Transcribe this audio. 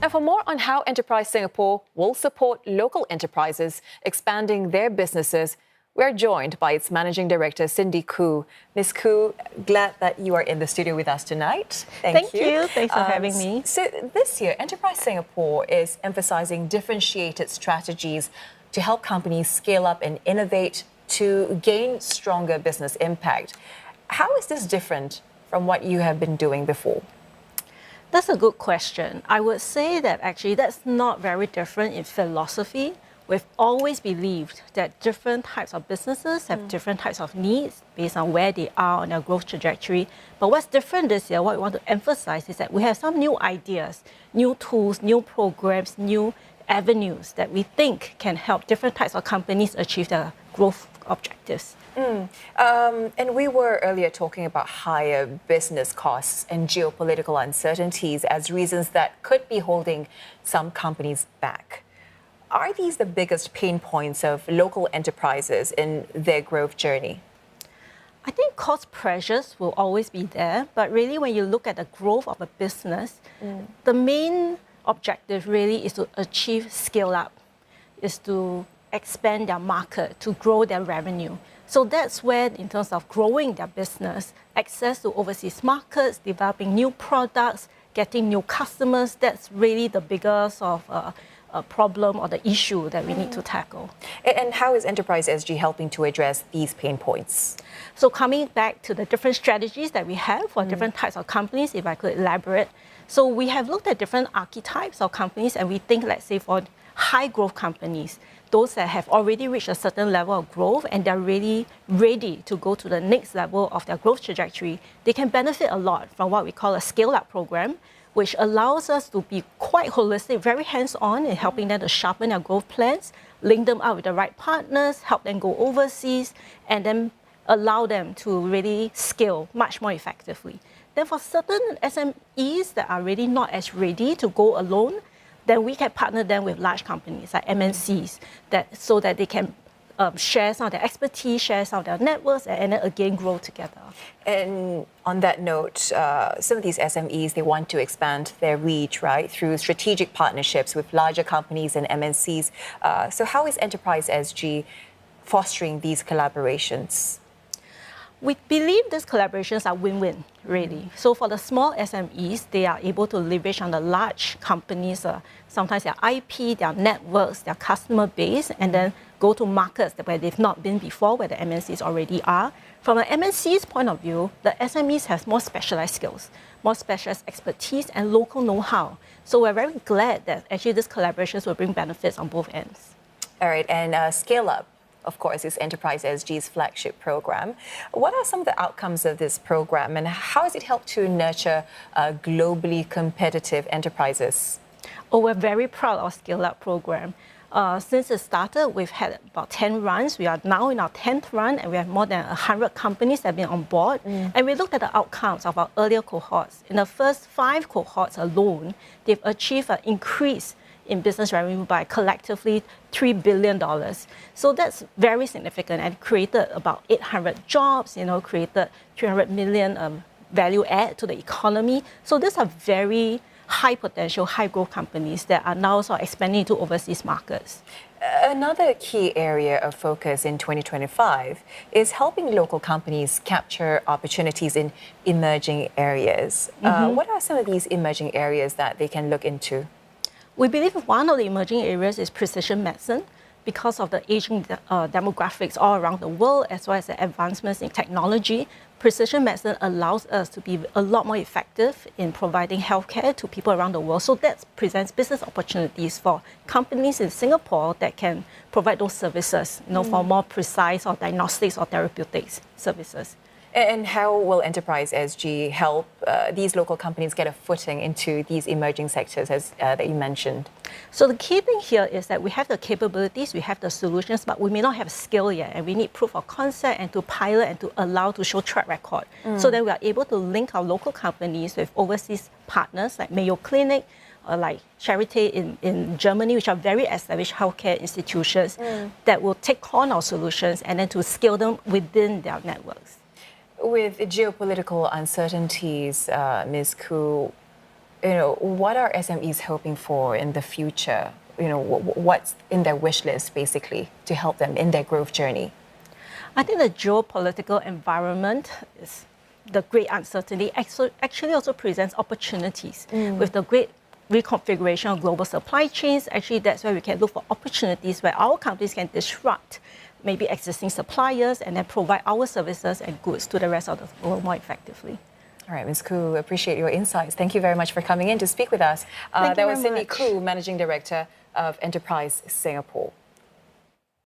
And for more on how Enterprise Singapore will support local enterprises expanding their businesses, we're joined by its Managing Director, Cindy Khoo. Ms. Khoo, glad that you are in the studio with us tonight. Thank you. Thanks for having me. So this year, Enterprise Singapore is emphasizing differentiated strategies to help companies scale up and innovate to gain stronger business impact. How is this different from what you have been doing before? That's a good question. I would say that actually that's not very different in philosophy. We've always believed that different types of businesses have different types of needs based on where they are on their growth trajectory. But what's different this year, what we want to emphasize is that we have some new ideas, new tools, new programs, new avenues that we think can help different types of companies achieve their growth objectives. And we were earlier talking about higher business costs and geopolitical uncertainties as reasons that could be holding some companies back. Are these the biggest pain points of local enterprises in their growth journey? I think cost pressures will always be there, but really when you look at the growth of a business, the main objective really is to achieve scale up, is to expand their market, to grow their revenue. So that's where, in terms of growing their business, access to overseas markets, developing new products, getting new customers, that's really the biggest problem or the issue that we need to tackle. And how is EnterpriseSG helping to address these pain points? So coming back to the different strategies that we have for different types of companies, if I could elaborate. So we have looked at different archetypes of companies, and we think, let's say, for high growth companies, those that have already reached a certain level of growth and they're really ready to go to the next level of their growth trajectory, they can benefit a lot from what we call a scale-up program, which allows us to be quite holistic, very hands-on in helping them to sharpen their growth plans, link them up with the right partners, help them go overseas, and then allow them to really scale much more effectively. Then for certain SMEs that are really not as ready to go alone, then we can partner them with large companies like MNCs so that they can share some of their expertise, share some of their networks, and then again grow together. And on that note, some of these SMEs, they want to expand their reach, right, through strategic partnerships with larger companies and MNCs. So how is EnterpriseSG fostering these collaborations? We believe these collaborations are win-win, really. So for the small SMEs, they are able to leverage on the large companies, sometimes their IP, their networks, their customer base, and then go to markets where they've not been before, where the MNCs already are. From an MNC's point of view, the SMEs have more specialized skills, more specialized expertise, and local know-how. So we're very glad that actually these collaborations will bring benefits on both ends. All right, and Scale Up, of course, is EnterpriseSG's flagship program. What are some of the outcomes of this program, and how has it helped to nurture globally competitive enterprises? Oh, we're very proud of Scale Up program. Since it started, we've had about 10 runs. We are now in our 10th run, and we have more than 100 companies that have been on board. And we looked at the outcomes of our earlier cohorts. In the first 5 cohorts alone, they've achieved an increase in business revenue by collectively $3 billion. So that's very significant, and created about 800 jobs, created 300 million value add to the economy. So these are very high potential, high growth companies that are now sort of expanding to overseas markets. Another key area of focus in 2025 is helping local companies capture opportunities in emerging areas. What are some of these emerging areas that they can look into? We believe one of the emerging areas is precision medicine because of the aging demographics all around the world, as well as the advancements in technology. Precision medicine allows us to be a lot more effective in providing healthcare to people around the world. So that presents business opportunities for companies in Singapore that can provide those services, for more precise or diagnostics or therapeutics services. And how will EnterpriseSG help these local companies get a footing into these emerging sectors that you mentioned? So the key thing here is that we have the capabilities, we have the solutions, but we may not have skill yet, and we need proof of concept and to pilot and to allow to show track record. So that we are able to link our local companies with overseas partners like Mayo Clinic, or like Charité in Germany, which are very established healthcare institutions that will take on our solutions and then to scale them within their networks. With geopolitical uncertainties, Ms. Khoo, what are SMEs hoping for in the future? What's in their wish list, basically, to help them in their growth journey? I think the geopolitical environment is the great uncertainty actually also presents opportunities. With the great reconfiguration of global supply chains, actually that's where we can look for opportunities where our companies can disrupt maybe existing suppliers and then provide our services and goods to the rest of the world more effectively. All right, Ms. Khoo, appreciate your insights. Thank you very much for coming in to speak with us. That was Cindy Khoo, Managing Director of Enterprise Singapore.